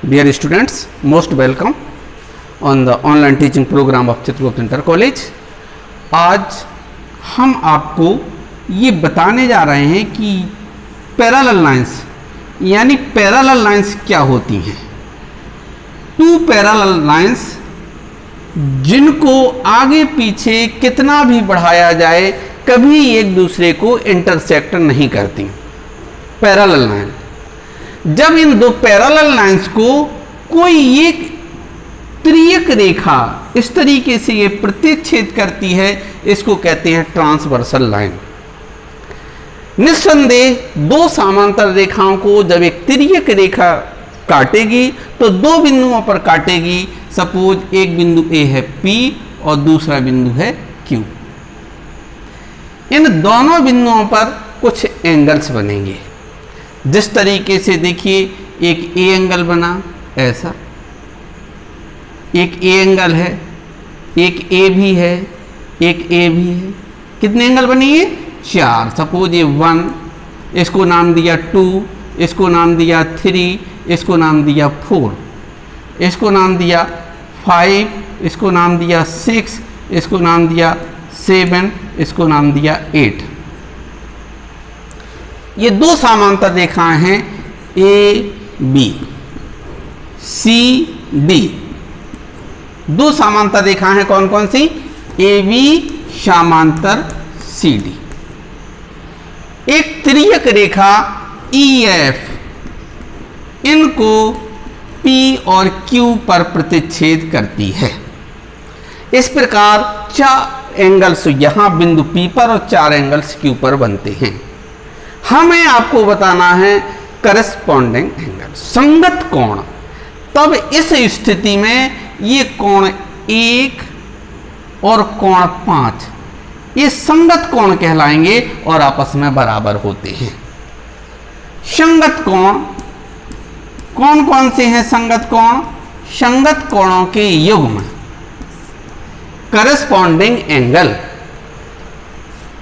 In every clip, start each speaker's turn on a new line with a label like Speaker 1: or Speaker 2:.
Speaker 1: Dear students, most welcome on the online teaching program of Chitragupta inter college. आज हम आपको ये बताने जा रहे हैं कि पैरेलल लाइंस यानी पैरेलल लाइंस क्या होती हैं। टू पैरेलल लाइंस जिनको आगे पीछे कितना भी बढ़ाया जाए कभी एक दूसरे को इंटरसेक्ट नहीं करती। पैरेलल लाइन, जब इन दो पैरेलल लाइंस को कोई एक त्रियक रेखा इस तरीके से ये प्रतिच्छेद करती है, इसको कहते हैं ट्रांसवर्सल लाइन। निस्संदेह दो समांतर रेखाओं को जब एक त्रियक रेखा काटेगी तो दो बिंदुओं पर काटेगी। सपोज एक बिंदु ए है P और दूसरा बिंदु है Q। इन दोनों बिंदुओं पर कुछ एंगल्स बनेंगे। जिस तरीके से देखिए, एक ए एंगल बना ऐसा, एक ए एंगल है, एक ए भी है, एक ए भी है। कितने एंगल बने ये? 4। सपोज ये 1, इसको नाम दिया 2, इसको नाम दिया 3, इसको नाम दिया 4, इसको नाम दिया 5, इसको नाम दिया 6, इसको नाम दिया 7, इसको नाम दिया 8। ये दो समांतर रेखाएं हैं ए बी, सी डी। दो समांतर रेखाएं हैं कौन कौन सी? ए बी समांतर सी डी। एक त्रियक रेखा ई एफ, इनको पी और क्यू पर प्रतिच्छेद करती है। इस प्रकार 4 एंगल्स यहां बिंदु पी पर और 4 एंगल्स क्यू पर बनते हैं। हमें आपको बताना है करस्पॉन्डिंग एंगल, संगत कोण। तब इस स्थिति में ये कोण 1 और कोण 5 ये संगत कोण कहलाएंगे और आपस में बराबर होते हैं। संगत कोण कौन कौन से हैं? संगत कोण, संगत कोणों के युग्म करस्पॉन्डिंग एंगल,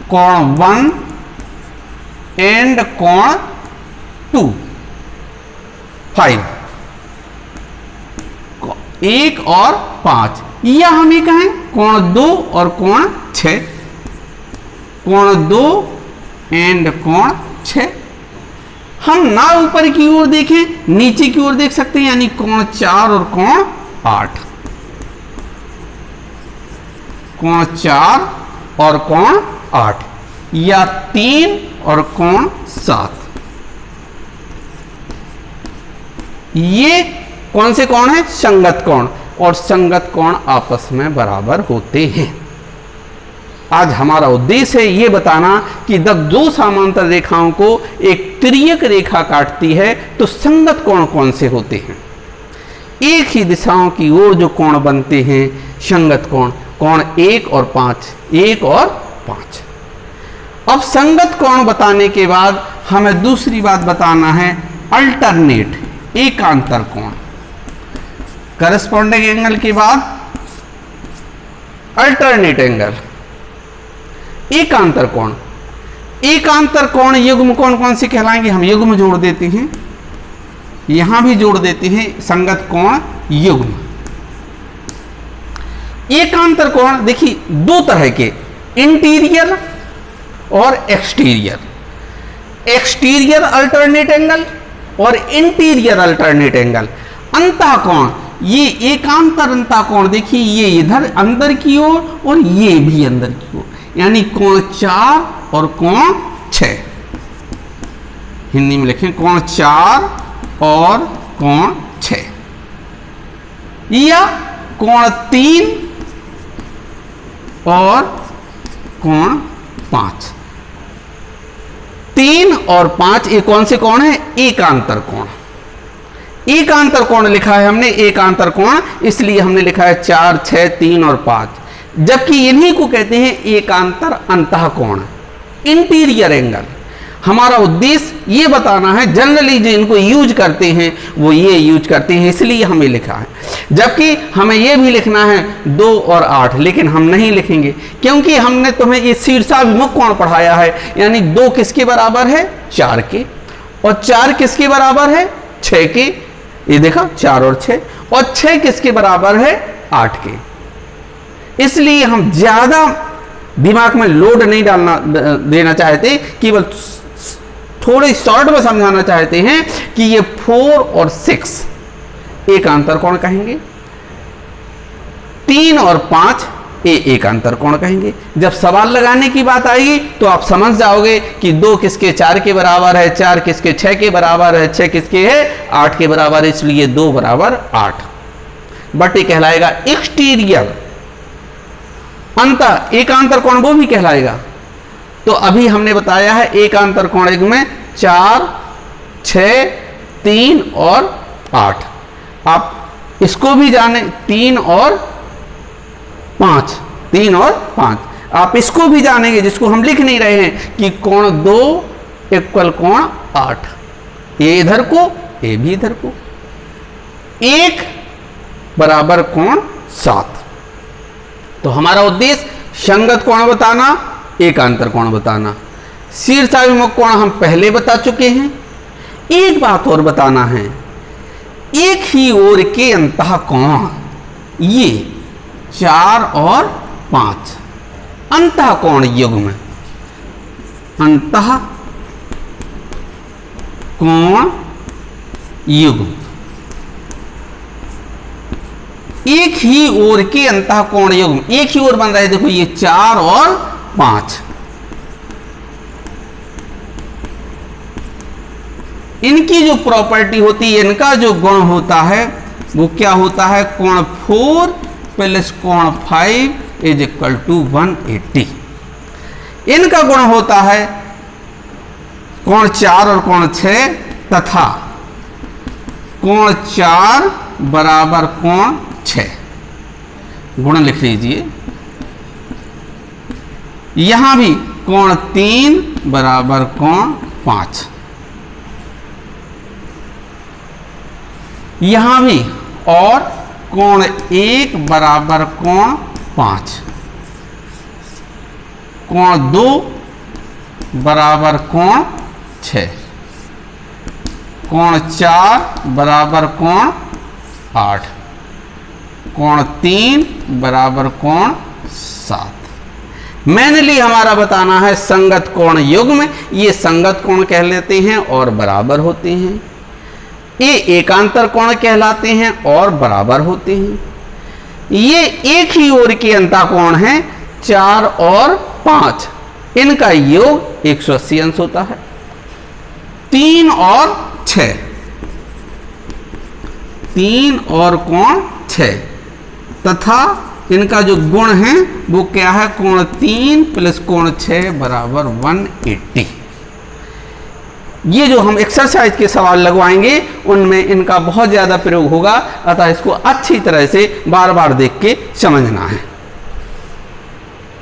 Speaker 1: कोण 1 एंड कोण 2, 5, 1 और 5, या हम ये कहें कोण 2 और कोण 6, कोण 2 एंड कोण 6। हम ना ऊपर की ओर देखें, नीचे की ओर देख सकते हैं, यानी कोण 4 और कोण 8, कोण 4 और कोण 8, या 3 और कोण 7। ये कौन से कोण है? संगत कोण। और संगत कोण आपस में बराबर होते हैं। आज हमारा उद्देश्य है ये बताना कि जब दो समांतर रेखाओं को एक त्रियक रेखा काटती है तो संगत कोण कौन से होते हैं। एक ही दिशाओं की ओर जो कोण बनते हैं संगत कोण, कोण 1 और 5, 1 और 5। अब संगत कोण बताने के बाद हमें दूसरी बात बताना है, अल्टरनेट एकांतर कोण। करस्पॉन्डिंग एंगल के बाद अल्टरनेट एंगल, एकांतर कोण। एकांतर कोण युग्म कौन कौन से कहलाएंगे? हम युग्म जोड़ देते हैं, यहां भी जोड़ देते हैं संगत कोण युग्म। एकांतर कोण देखिए दो तरह के, इंटीरियर और एक्सटीरियर। एक्सटीरियर अल्टरनेट एंगल और इंटीरियर अल्टरनेट एंगल। अंतः कोण, ये एकांतर अंतः कोण देखिए, ये इधर अंदर की ओर और ये भी अंदर की ओर, यानी कोण 4 और कोण 6। हिंदी में लिखें कोण 4 और कोण 6, या कोण 3 और कोण 5। 3 और 5 ये कौन से कोण है? एकांतर कोण। एकांतर कोण लिखा है हमने एकांतर कोण, इसलिए हमने लिखा है 4, 6, 3 और 5। जबकि इन्हीं को कहते हैं एकांतर अंतः कोण, इंटीरियर एंगल। हमारा उद्देश्य ये बताना है, जनरली जो इनको यूज करते हैं वो ये यूज करते हैं, इसलिए हमें लिखा है। जबकि हमें ये भी लिखना है 2 और 8, लेकिन हम नहीं लिखेंगे क्योंकि हमने तुम्हें ये शीर्षाभिमुख कोण पढ़ाया है। यानी 2 किसके बराबर है? 4 के, और 4 किसके बराबर है? 6 के। ये देखा 4 और 6, और 6 किसके बराबर है 8 के। इसलिए हम ज्यादा दिमाग में लोड नहीं डालना देना चाहते, केवल थोड़े शॉर्ट में समझाना चाहते हैं कि ये 4 और 6 एक अंतर कोण कहेंगे, 3 और 5 एक अंतर कोण कहेंगे। जब सवाल लगाने की बात आएगी तो आप समझ जाओगे कि 2 किसके 4 के बराबर है, 4 किसके 6 के बराबर है, 6 किसके है 8 के बराबर है, इसलिए 2 बराबर 8 बटे कहलाएगा एक्सटीरियर। अंतर एकांतर कोण वो भी कहलाएगा। तो अभी हमने बताया है एकांतर कोण एक में 4, 6, 3 और 8। आप इसको भी जाने 3 और 5, 3 और 5 आप इसको भी जानेंगे, जिसको हम लिख नहीं रहे हैं कि कोण 2 इक्वल कोण 8, ये इधर को ये भी इधर को, 1 बराबर कोण 7। तो हमारा उद्देश्य संगत कोण बताना, एकांतर कोण बताना। शीर्षाभिमुख कोण हम पहले बता चुके हैं। एक बात और बताना है, एक ही ओर के अंतः कोण ये 4 और 5 अंतः कोण युग्म, अंतः कोण युग्म, एक ही ओर के अंतः कोण युग्म, एक ही ओर बन रहा है। देखो ये 4 और 5, इनकी जो प्रॉपर्टी होती है, इनका जो गुण होता है वो क्या होता है, कोण 4 प्लस कोण 5 इज इक्वल टू 180। इनका गुण होता है कोण 4 और कोण 6 तथा कोण 4 बराबर कोण 6। गुण लिख लीजिए। यहां भी कोण 3 बराबर कोण 5, यहां भी, और कोण 1 बराबर कोण 5, कोण 2 बराबर कोण 6, कोण 4 बराबर कोण 8, कोण 3 बराबर कोण 7। मेनली हमारा बताना है संगत कोण युग्म, ये संगत कोण कह लेते हैं और बराबर होते हैं। ये एकांतर कोण कहलाते हैं और बराबर होते हैं। ये एक ही ओर के अंतः कोण है 4 और 5, इनका योग 180 अंश होता है। 3 और 6, 3 और कोण 6 तथा इनका जो गुण है वो क्या है, कोण 3 प्लस कोण 6 बराबर 180। ये जो हम एक्सरसाइज के सवाल लगवाएंगे उनमें इनका बहुत ज़्यादा प्रयोग होगा, अतः इसको अच्छी तरह से बार बार देख के समझना है।